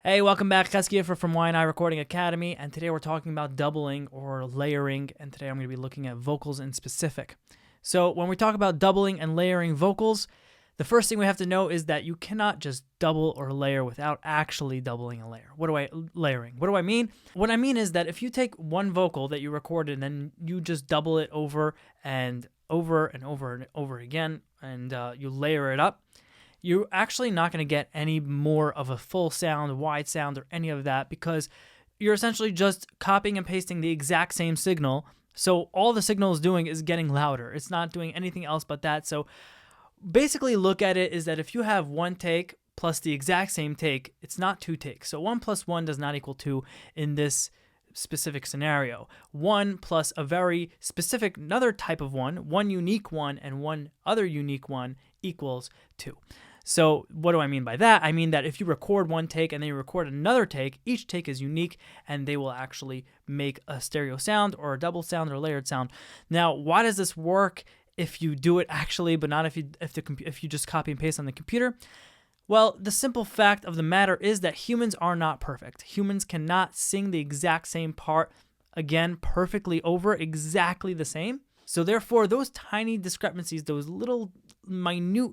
Hey, welcome back. Chesky from Y&I Recording Academy, and today we're talking about doubling or layering, and today I'm going to be looking at vocals in specific. So when we talk about doubling and layering vocals, the first thing we have to know is that you cannot just double or layer without actually doubling a layer. What do I mean? What I mean is that if you take one vocal that you recorded and then you just double it over and over and over and over again, and you layer it up, you're actually not going to get any more of a full sound, wide sound, or any of that, because you're essentially just copying and pasting the exact same signal. So all the signal is doing is getting louder. It's not doing anything else but that. So basically look at it is that if you have one take plus the exact same take, it's not two takes. So 1 plus 1 does not equal 2 in this specific scenario. 1 plus a very specific another type of one unique one, and one other unique one equals 2. So what do I mean by that? I mean that if you record one take and then you record another take, each take is unique and they will actually make a stereo sound or a double sound or a layered sound. Now, why does this work if you do it actually, but not if you just copy and paste on the computer? Well, the simple fact of the matter is that humans are not perfect. Humans cannot sing the exact same part again perfectly over exactly the same. So therefore, those tiny discrepancies, those little minute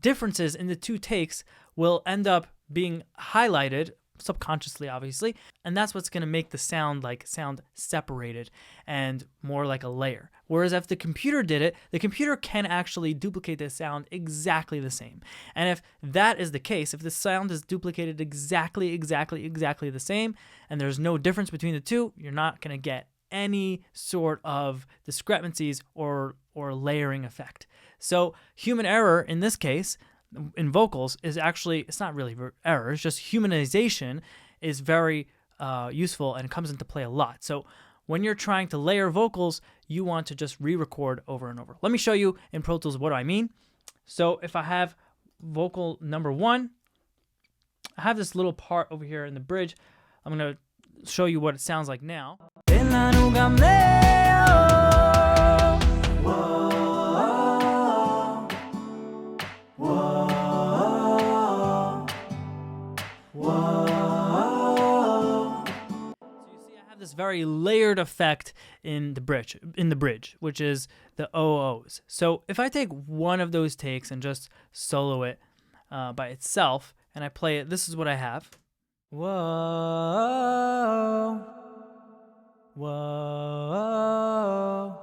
differences in the two takes will end up being highlighted subconsciously, obviously, and that's what's going to make the sound separated and more like a layer. Whereas if the computer did it, the computer can actually duplicate the sound exactly the same. And if that is the case, if the sound is duplicated exactly the same, and there's no difference between the two, you're not going to get any sort of discrepancies or layering effect. So human error in this case, in vocals, is actually, it's not really error, it's just humanization is very useful and comes into play a lot. So when you're trying to layer vocals, you want to just re-record over and over. Let me show you in Pro Tools what do I mean. So if I have vocal number 1, I have this little part over here in the bridge. I'm going to show you what it sounds like now. This very layered effect in the bridge, which is the OOs. So if I take one of those takes and just solo it by itself, and I play it, this is what I have. Whoa, whoa,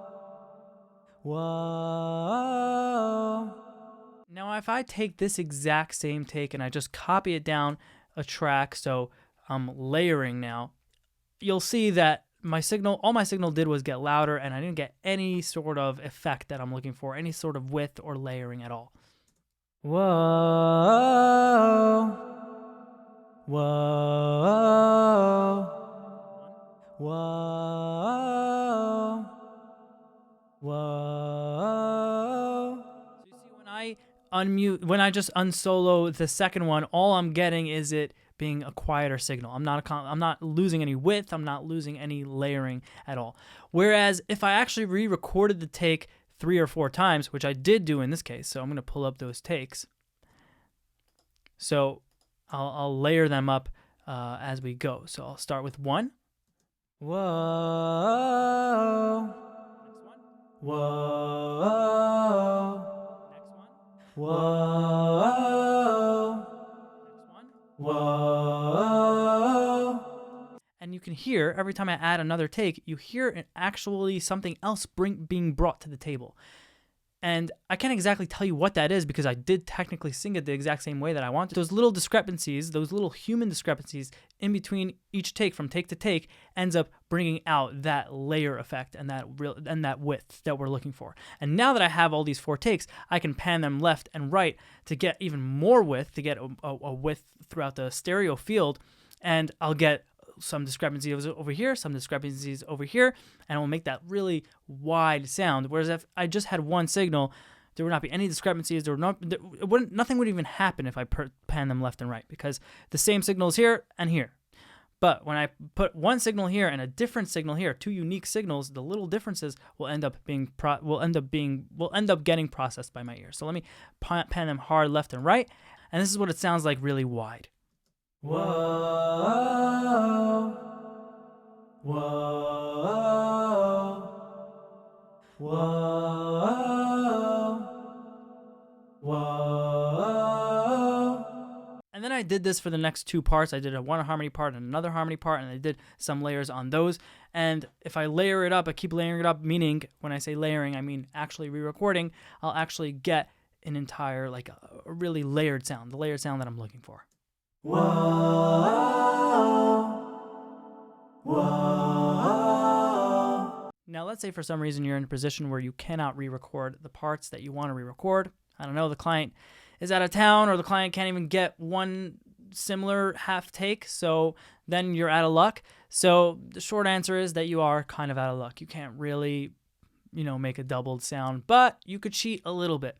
whoa. Now if I take this exact same take and I just copy it down a track, so I'm layering now, you'll see that all my signal did was get louder, and I didn't get any sort of effect that I'm looking for, any sort of width or layering at all. Whoa, whoa, whoa, whoa. So you see, when I just unsolo the second one, all I'm getting is it being a quieter signal. I'm not losing any width. I'm not losing any layering at all. Whereas if I actually re-recorded the take 3 or 4 times, which I did do in this case, so I'm going to pull up those takes. So I'll layer them up as we go. So I'll start with 1. Whoa. Whoa. Next one. Whoa. Whoa. And you can hear, every time I add another take, you hear actually something else being brought to the table. And I can't exactly tell you what that is because I did technically sing it the exact same way that I wanted. Those little discrepancies, those little human discrepancies in between each take, from take to take, ends up bringing out that layer effect and that width that we're looking for. And now that I have all these 4 takes, I can pan them left and right to get even more width, to get a width throughout the stereo field, and I'll get some discrepancies over here, some discrepancies over here, and it will make that really wide sound. Whereas if I just had one signal, there would not be any discrepancies. Nothing would even happen if I pan them left and right, because the same signal is here and here. But when I put one signal here and a different signal here, 2 unique signals, the little differences will end up getting processed by my ear. So let me pan them hard left and right, and this is what it sounds like really wide. Whoa. did this for the next two parts. I did a one harmony part and another harmony part, and I did some layers on those. And if I layer it up, I keep layering it up, meaning when I say layering, I mean actually re-recording, I'll actually get an entire, like a really layered sound, the layered sound that I'm looking for. Whoa, whoa. Now, let's say for some reason you're in a position where you cannot re-record the parts that you want to re-record. I don't know, the client is out of town, or the client can't even get one similar half take, so then you're out of luck. So the short answer is that you are kind of out of luck. You can't really, make a doubled sound, but you could cheat a little bit.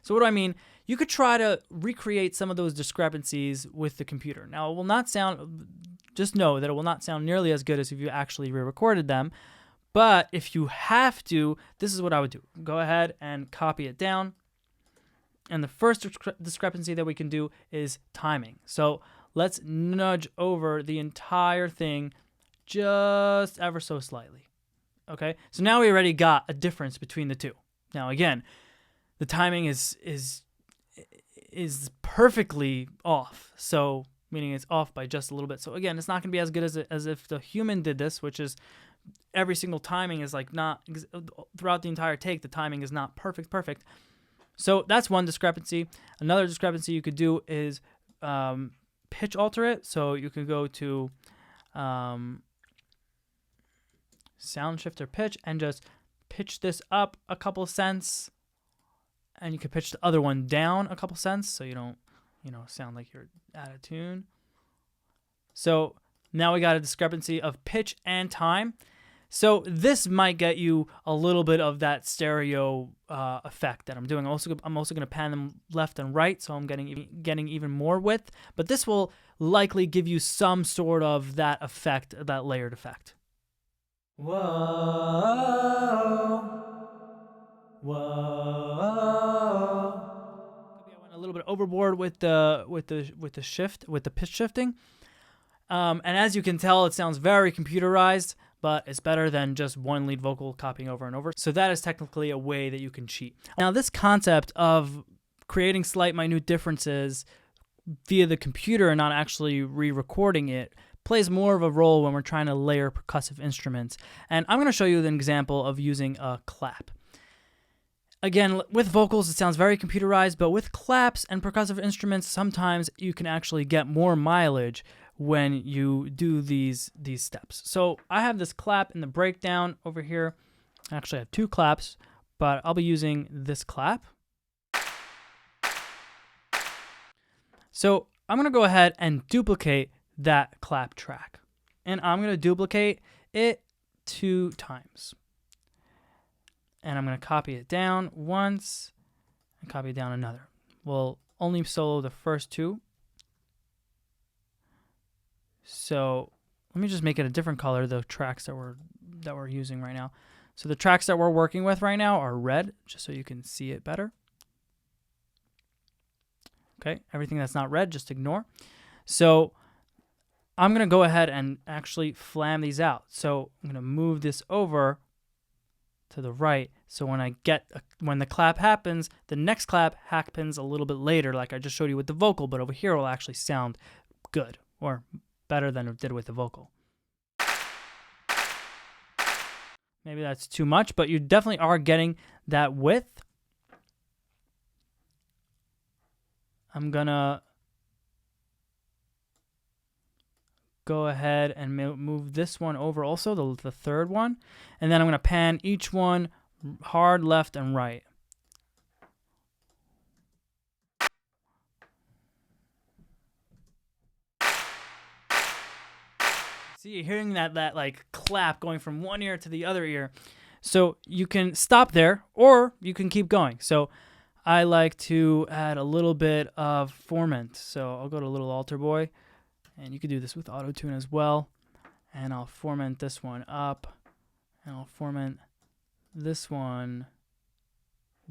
So what do I mean? You could try to recreate some of those discrepancies with the computer. Now, it will not sound, just know that it will not sound nearly as good as if you actually re-recorded them. But if you have to, this is what I would do. Go ahead and copy it down. And the first discrepancy that we can do is timing. So let's nudge over the entire thing just ever so slightly. Okay, so now we already got a difference between the two. Now again, the timing is perfectly off. So meaning it's off by just a little bit. So again, it's not going to be as good as if the human did this, which is every single timing is like not throughout the entire take. The timing is not perfect. So that's one discrepancy. Another discrepancy you could do is pitch alter it. So you can go to sound shifter pitch and just pitch this up a couple cents, and you can pitch the other one down a couple cents so you don't sound like you're out of tune. So now we got a discrepancy of pitch and time. So this might get you a little bit of that stereo effect that I'm doing. I'm also going to pan them left and right, so I'm getting even more width. But this will likely give you some sort of that effect, that layered effect. Whoa, whoa. Maybe I went a little bit overboard with the pitch shifting. And as you can tell, it sounds very computerized, but it's better than just one lead vocal copying over and over. So that is technically a way that you can cheat. Now, this concept of creating slight, minute differences via the computer and not actually re-recording it plays more of a role when we're trying to layer percussive instruments. And I'm going to show you an example of using a clap. Again, with vocals, it sounds very computerized, but with claps and percussive instruments, sometimes you can actually get more mileage when you do these steps. So I have this clap in the breakdown over here. Actually, I have two claps, but I'll be using this clap. So I'm going to go ahead and duplicate that clap track. And I'm going to duplicate it 2 times. And I'm going to copy it down once and copy it down another. We'll only solo the first 2. So let me just make it a different color, the tracks that we're using right now. So the tracks that we're working with right now are red, just so you can see it better. Okay, everything that's not red, just ignore. So I'm going to go ahead and actually flam these out. So I'm going to move this over to the right. So when the clap happens, the next clap happens a little bit later, like I just showed you with the vocal, but over here it will actually sound good, or better than it did with the vocal. Maybe that's too much, but you definitely are getting that width. I'm gonna go ahead and move this one over also, the third one, and then I'm gonna pan each one hard left and right. See, you're hearing that like clap going from one ear to the other ear. So you can stop there, or you can keep going. So I like to add a little bit of formant. So I'll go to Little Altar Boy, and you can do this with auto-tune as well. And I'll formant this one up, and I'll formant this one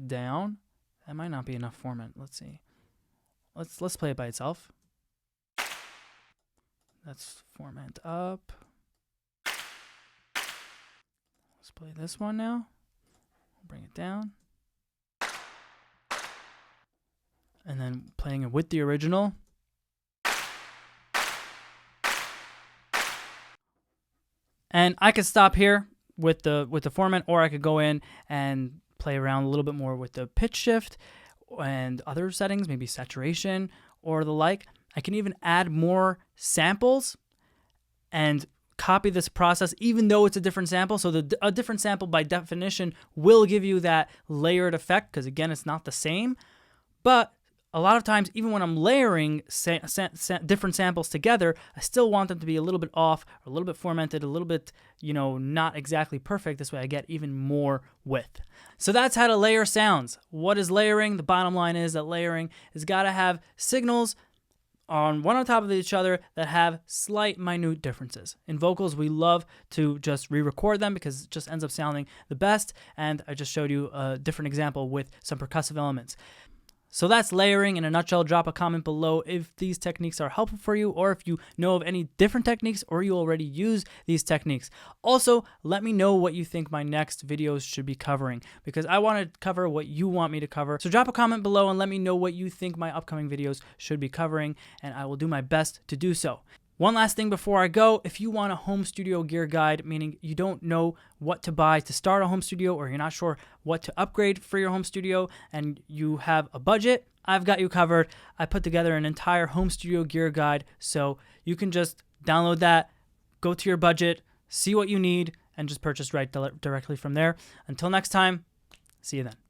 down. That might not be enough formant. Let's see. Let's play it by itself. Let's formant up. Let's play this one now. Bring it down. And then playing it with the original. And I could stop here with the format, or I could go in and play around a little bit more with the pitch shift and other settings, maybe saturation or the like. I can even add more samples and copy this process even though it's a different sample. So a different sample by definition will give you that layered effect because, again, it's not the same. But a lot of times, even when I'm layering different samples together, I still want them to be a little bit off, or a little bit formatted, a little bit, not exactly perfect. This way I get even more width. So that's how to layer sounds. What is layering? The bottom line is that layering has got to have signals on one on top of each other that have slight, minute differences. In vocals, we love to just re-record them because it just ends up sounding the best, and I just showed you a different example with some percussive elements. So that's layering in a nutshell. Drop a comment below if these techniques are helpful for you, or if you know of any different techniques, or you already use these techniques. Also, let me know what you think my next videos should be covering, because I want to cover what you want me to cover. So drop a comment below and let me know what you think my upcoming videos should be covering, and I will do my best to do so. One last thing before I go, if you want a home studio gear guide, meaning you don't know what to buy to start a home studio, or you're not sure what to upgrade for your home studio, and you have a budget, I've got you covered. I put together an entire home studio gear guide, so you can just download that, go to your budget, see what you need, and just purchase right directly from there. Until next time, see you then.